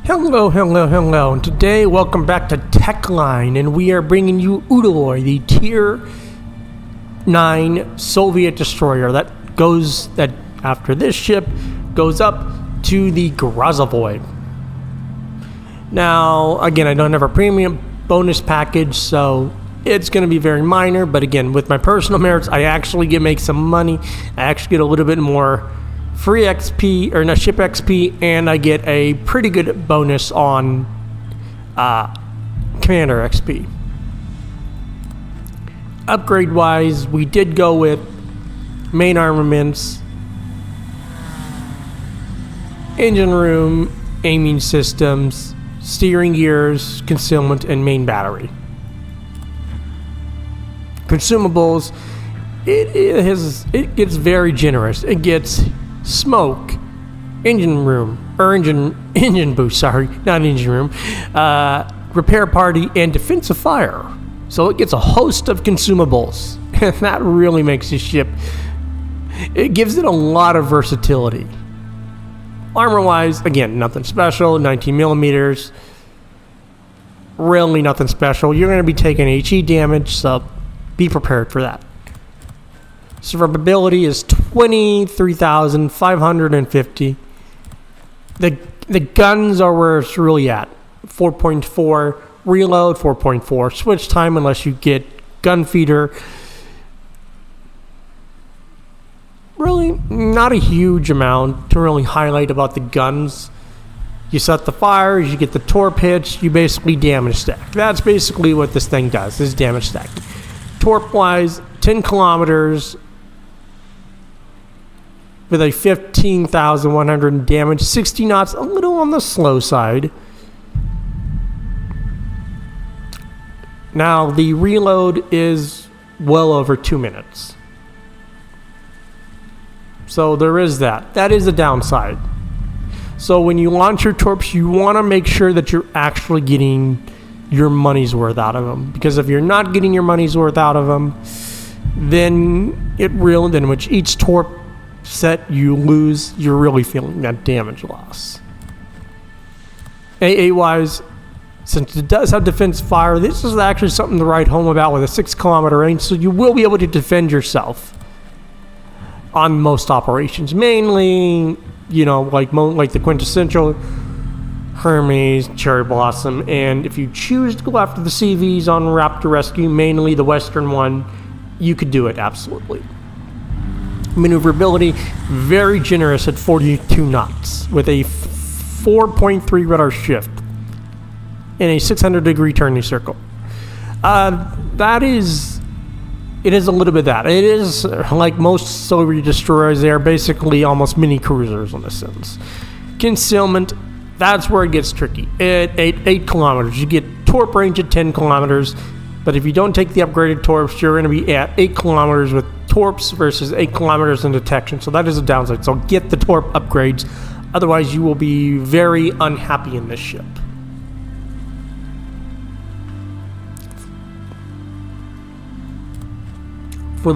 Hello, and today welcome back to Techline, and we are bringing you Udaloi, the Tier 9 Soviet destroyer that after this ship goes up to the Grozovoi. Now, again, I don't have a premium bonus package, so it's going to be very minor, but again, with my personal merits, I actually make some money. I actually get a little bit more free XP, or no, ship XP, and I get a pretty good bonus on commander XP. Upgrade wise, we did go with main armaments, engine room, aiming systems, steering gears, concealment, and main battery. Consumables, it gets very generous. It gets smoke, engine boost, not engine room, repair party, and defensive fire. So it gets a host of consumables, and that really makes this ship, it gives it a lot of versatility. Armor wise, again, nothing special, 19 millimeters, really nothing special. You're going to be taking HE damage, so be prepared for that. Survivability is 23,550. The guns are where it's really at. 4.4 reload, 4.4 switch time unless you get gun feeder. Really not a huge amount to really highlight about the guns. You set the fires, you get the torp hits, you basically damage stack. That's basically what this thing does, is damage stack. Torp wise, 10 kilometers with a 15,100 damage, 60 knots, a little on the slow side. Now, the reload is well over 2 minutes. So there is that. That is a downside. So when you launch your torps, you want to make sure that you're actually getting your money's worth out of them. Because if you're not getting your money's worth out of them, then which each torp set you lose, you're really feeling that damage loss. AA wise, since it does have defense fire, this is actually something to write home about with a 6 kilometer range, so you will be able to defend yourself on most operations. Mainly, like the quintessential Hermes, Cherry Blossom, and if you choose to go after the CVs on Raptor Rescue, mainly the Western one, you could do it, absolutely. Maneuverability, very generous at 42 knots with a 4.3 radar shift in a 600-degree turning circle. It is a little bit that. It is, like most Soviet destroyers, they are basically almost mini cruisers in a sense. Concealment, that's where it gets tricky. At 8 kilometers, you get torp range at 10 kilometers, but if you don't take the upgraded torps, you're going to be at 8 kilometers with torps versus 8 kilometers in detection, so that is a downside. So get the torp upgrades, otherwise you will be very unhappy in this ship. For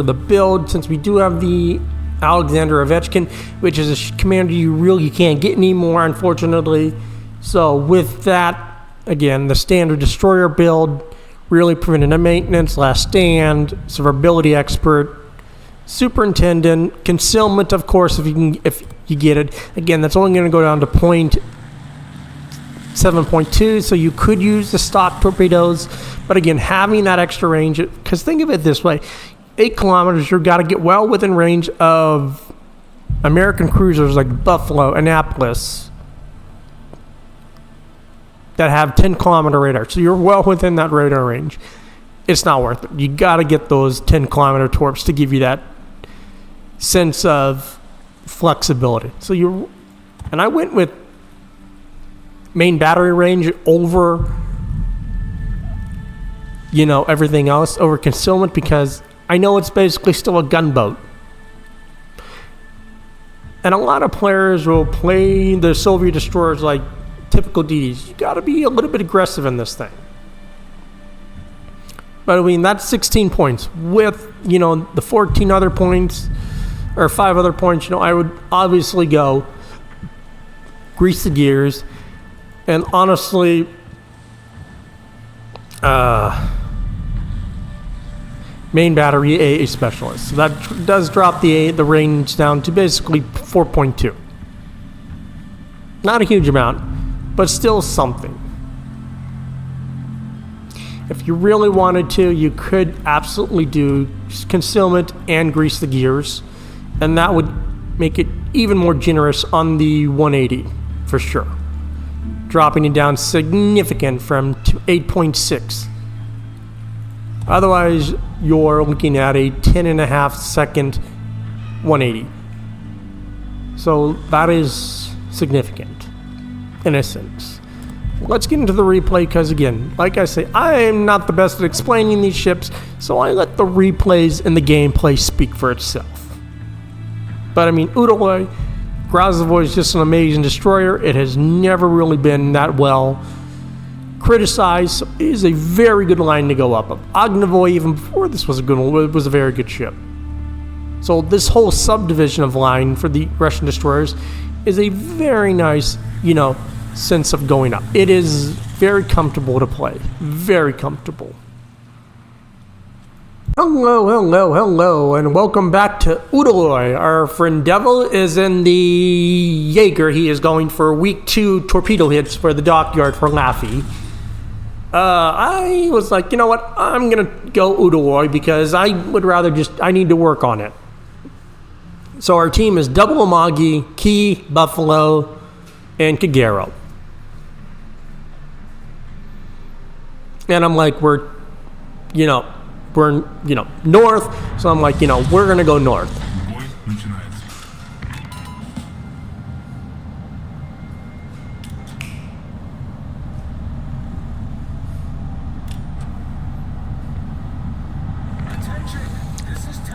the build, since we do have the Alexander Ovechkin, which is a commander you really can't get anymore, unfortunately. So with that, again, the standard destroyer build, really preventative maintenance, last stand, survivability expert, superintendent, concealment, of course, if you get it. Again, that's only going to go down to 7.2, so you could use the stock torpedoes, but again, having that extra range, because think of it this way, 8 kilometers, you've got to get well within range of American cruisers like Buffalo, Annapolis, that have 10 kilometer radar, so you're well within that radar range. It's not worth it. You got to get those 10 kilometer torps to give you that sense of flexibility. And I went with main battery range over everything else, over concealment, because I know it's basically still a gunboat, and a lot of players will play the Soviet destroyers like typical DDs. You got to be a little bit aggressive in this thing. But I mean, that's 16 points with the 14 other points or 5 other points. I would obviously go grease the gears, and honestly, main battery AA specialist. So that does drop the range down to basically 4.2. Not a huge amount, but still something. If you really wanted to, you could absolutely do concealment and grease the gears, and that would make it even more generous on the 180 for sure, dropping it down significant from 8.6. Otherwise, you're looking at a 10.5 second 180. So that is significant in a sense. Let's get into the replay because, again, like I say, I am not the best at explaining these ships, so I let the replays and the gameplay speak for itself. But I mean, Udaloi, Grozavoy is just an amazing destroyer. It has never really been that well criticized. So it is a very good line to go up of. Ognivoy, even before this was a good one, was a very good ship. So this whole subdivision of line for the Russian destroyers is a very nice, sense of going up. It is very comfortable to play. Very comfortable. Hello, and welcome back to Udaloi. Our friend Devil is in the Jaeger. He is going for week 2 torpedo hits for the dockyard for Laffy. I was like, you know what? I'm going to go Udaloi because I would rather I need to work on it. So our team is Double Amagi, Key, Buffalo, and Kagero. And I'm like, we're north, so I'm like, we're gonna go north.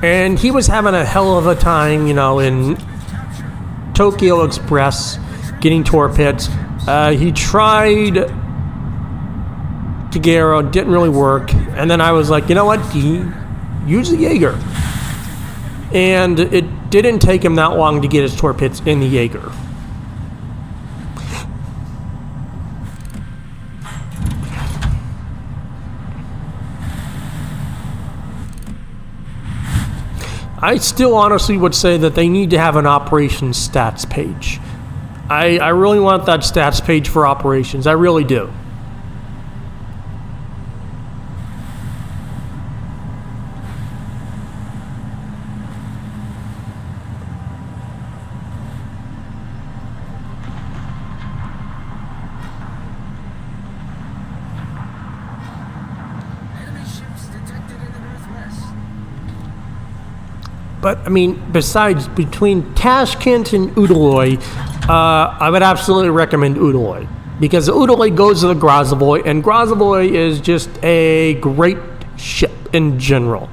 And he was having a hell of a time, in Tokyo Express, getting torpedoes. He tried Kagero, didn't really work, and then I was like, you know what, use the Jaeger. And it didn't take him that long to get his torpedoes in the Jaeger. I still honestly would say that they need to have an operations stats page. I really want that stats page for operations, I really do. But, I mean, between Tashkent and Udaloi, I would absolutely recommend Udaloi. Because Udaloi goes to the Grozavoy, and Grozavoy is just a great ship in general.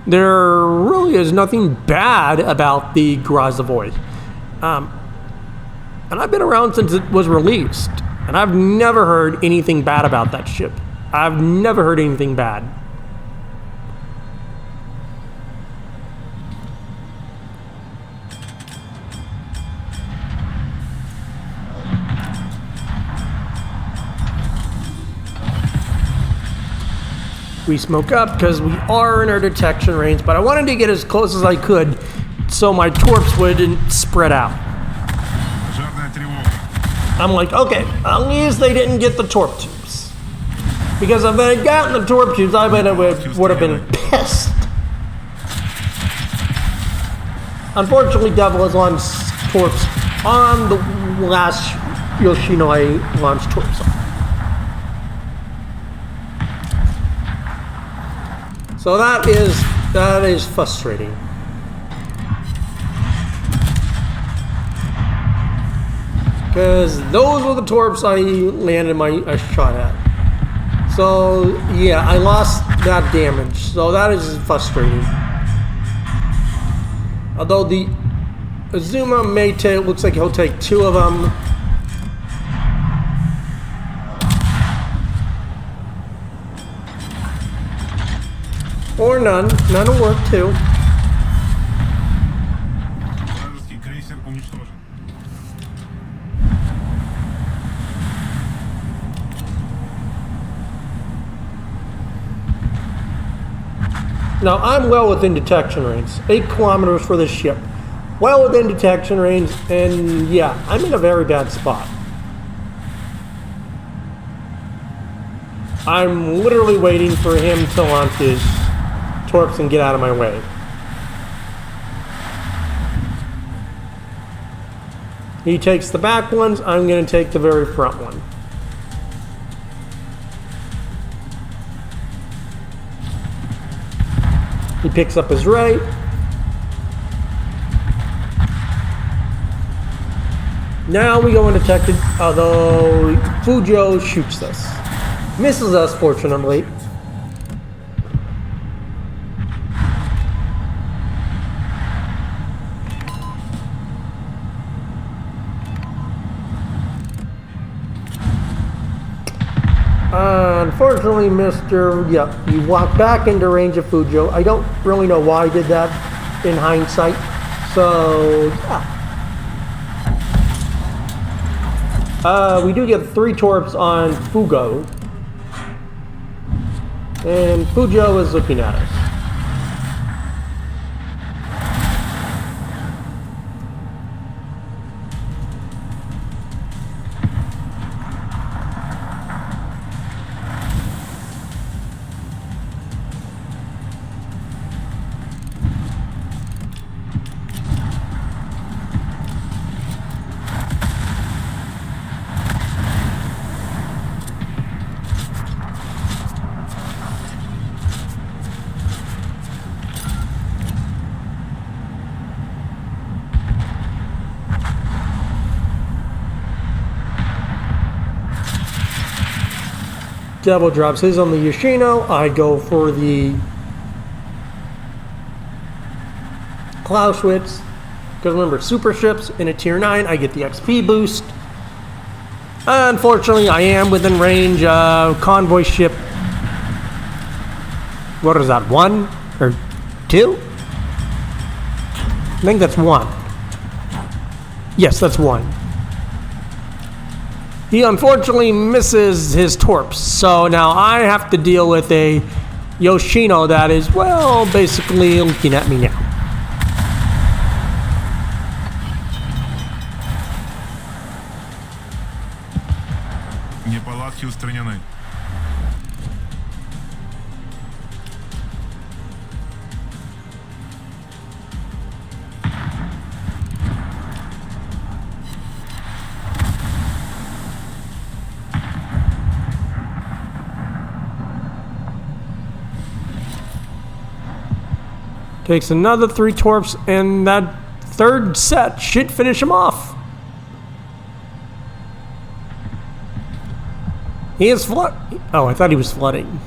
There really is nothing bad about the Grozavoy. And I've been around since it was released, and I've never heard anything bad about that ship. I've never heard anything bad. We smoke up because we are in our detection range, but I wanted to get as close as I could so my torps wouldn't spread out. I'm like, okay, at least they didn't get the torp tubes. Because if they had gotten the torp tubes, I bet I would have been pissed. Unfortunately, Devil has launched torps on the last Yoshinoi launched torps on. So that is frustrating. Because those were the torps I landed my shot at. So yeah, I lost that damage. So that is frustrating. Although the Azuma Mate looks like he'll take 2 of them. Or none. None will work too. Now, I'm well within detection range. 8 kilometers for this ship. Well within detection range, and yeah, I'm in a very bad spot. I'm literally waiting for him to launch his torps and get out of my way. He takes the back ones, I'm going to take the very front one. He picks up his right. Now we go undetected, although Fujo shoots us. Misses us, fortunately. Unfortunately, you walk back into range of Fujo. I don't really know why I did that in hindsight. So, yeah. We do get 3 torps on Fugo. And Fujo is looking at us. Devil drops his on the Yoshino. I go for the Clausewitz. Because remember, super ships in a tier 9, I get the XP boost. Unfortunately, I am within range of convoy ship. What is that, 1 or 2? I think that's 1. Yes, that's 1. He unfortunately misses his torps, so now I have to deal with a Yoshino that is, well, basically looking at me now. Неполадки устранены. Takes another 3 torps, and that 3rd set should finish him off. He is flood. Oh, I thought he was flooding.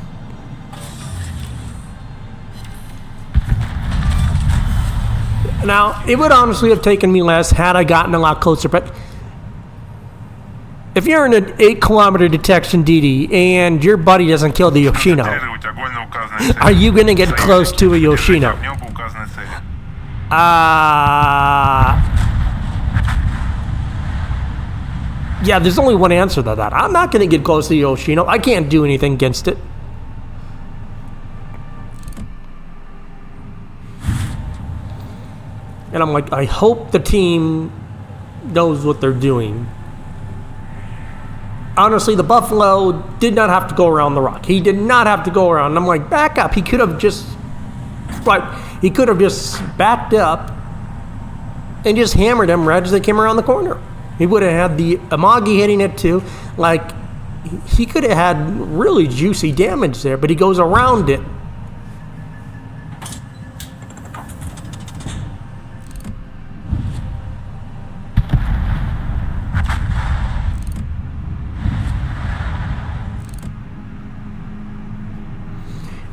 Now, it would honestly have taken me less had I gotten a lot closer, but if you're in an 8-kilometer detection DD and your buddy doesn't kill the Yoshino, are you going to get close to a Yoshino? Yeah, there's only one answer to that. I'm not going to get close to the Yoshino. I can't do anything against it. And I'm like, I hope the team knows what they're doing. Honestly, the Buffalo did not have to go around the rock. He did not have to go around. And I'm like, back up. He could have just, he could have just backed up and just hammered them right as they came around the corner. He would have had the Amagi hitting it too. Like, he could have had really juicy damage there, but he goes around it.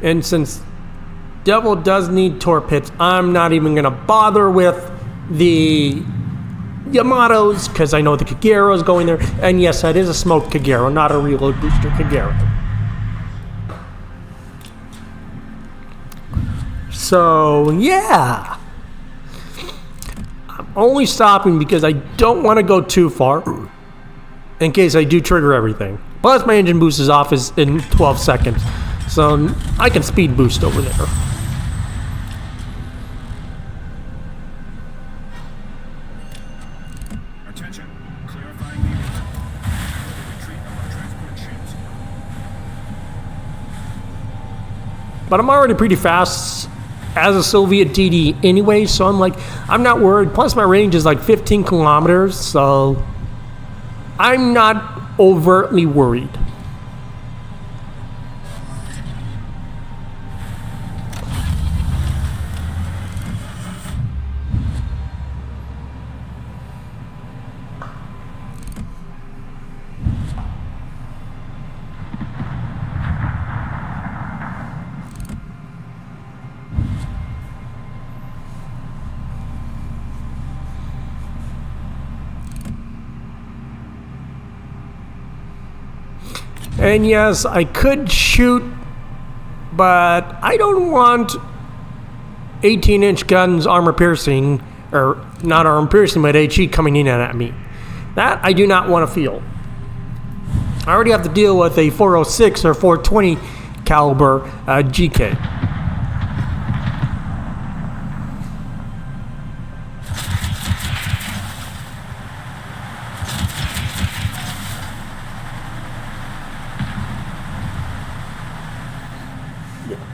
And since Devil does need torp hits, I'm not even going to bother with the Yamatos, because I know the Kagero's going there. And yes, that is a smoked Kagero, not a reload booster Kagero. So, yeah. I'm only stopping because I don't want to go too far in case I do trigger everything. Plus, my engine boost is off in 12 seconds. So I can speed boost over there. but I'm already pretty fast as a Soviet DD anyway, so I'm like, I'm not worried. Plus my range is like 15 kilometers, so I'm not overtly worried. And yes, I could shoot, but I don't want 18-inch guns armor piercing, or not armor piercing, but HE coming in at me. That I do not want to feel. I already have to deal with a 406 or 420 caliber GK.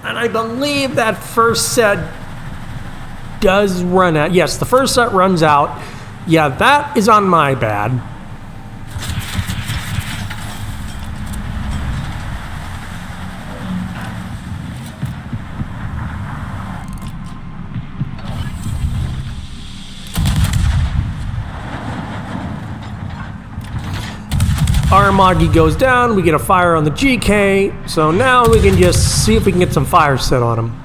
And I believe that first set does run out. Yes, the first set runs out. Yeah, that is on my bad. Armagi goes down, we get a fire on the GK, so now we can just see if we can get some fire set on him.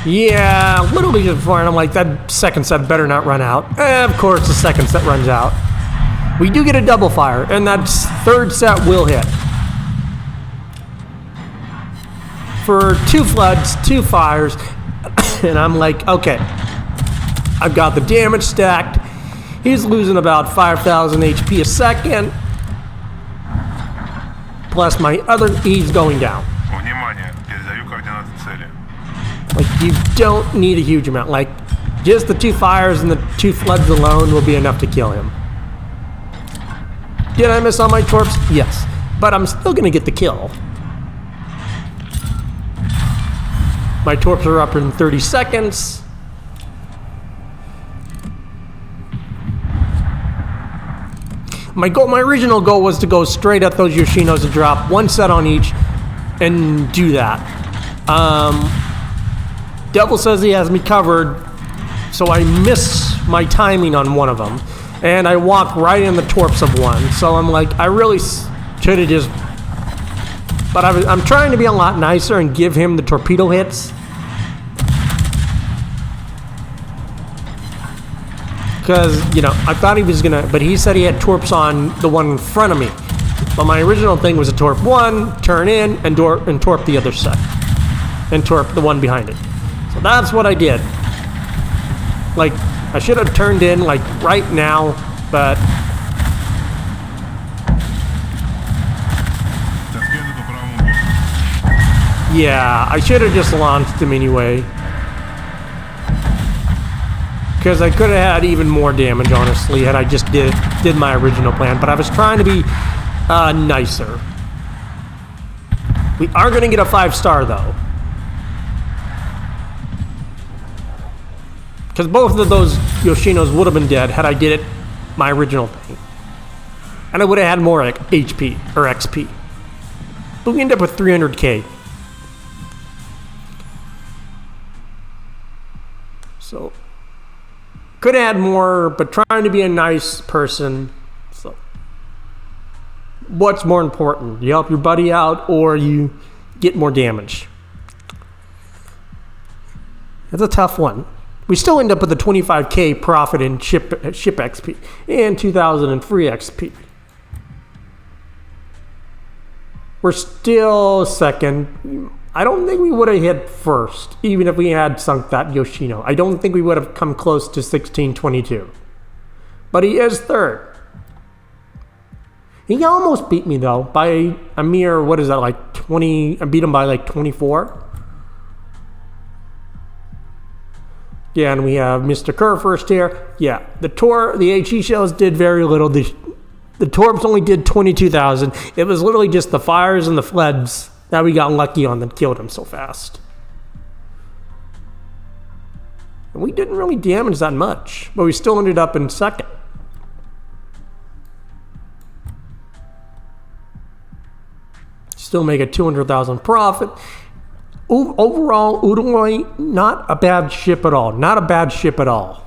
Yeah, a little bit before, and I'm like, that second set better not run out. Of course, the second set runs out. We do get a double fire, and that third set will hit. For 2 floods, 2 fires, and I'm like, okay, I've got the damage stacked. He's losing about 5,000 HP a second. Plus my other, he's going down. Like, you don't need a huge amount. Like, just the 2 fires and the 2 floods alone will be enough to kill him. Did I miss all my torps? Yes. But I'm still going to get the kill. My torps are up in 30 seconds. My original goal was to go straight at those Yoshinos and drop 1 set on each and do that. Devil says he has me covered, so I miss my timing on one of them, and I walk right in the torps of one. So I'm like, I really should have just. But I'm trying to be a lot nicer and give him the torpedo hits, because I thought he was gonna, but he said he had torps on the one in front of me. But my original thing was a torp 1, turn in, and torp the other set, and torp the one behind it. So that's what I did. Like, I should have turned in, like, right now, but... Yeah, I should have just launched him anyway. Because I could have had even more damage, honestly, had I just did my original plan. But I was trying to be nicer. We are going to get a 5-star, though. Because both of those Yoshinos would have been dead had I did it my original thing. And I would have had more HP or XP. But we end up with 300k. So, could have had more, but trying to be a nice person. So, what's more important? You help your buddy out or you get more damage? That's a tough one. We still end up with a 25k profit in ship XP and 2,000 in free XP. We're still second. I don't think we would have hit first, even if we had sunk that Yoshino. I don't think we would have come close to 1622. But he is third. He almost beat me, though, by a mere, what is that, like 20? I beat him by like 24. Yeah, and we have Mr. Kerr first here. Yeah, the HE shells did very little. The torps only did 22,000. It was literally just the fires and the floods that we got lucky on that killed him so fast. And we didn't really damage that much, but we still ended up in second. Still make a 200,000 profit. Overall, Udaloi, not a bad ship at all. Not a bad ship at all.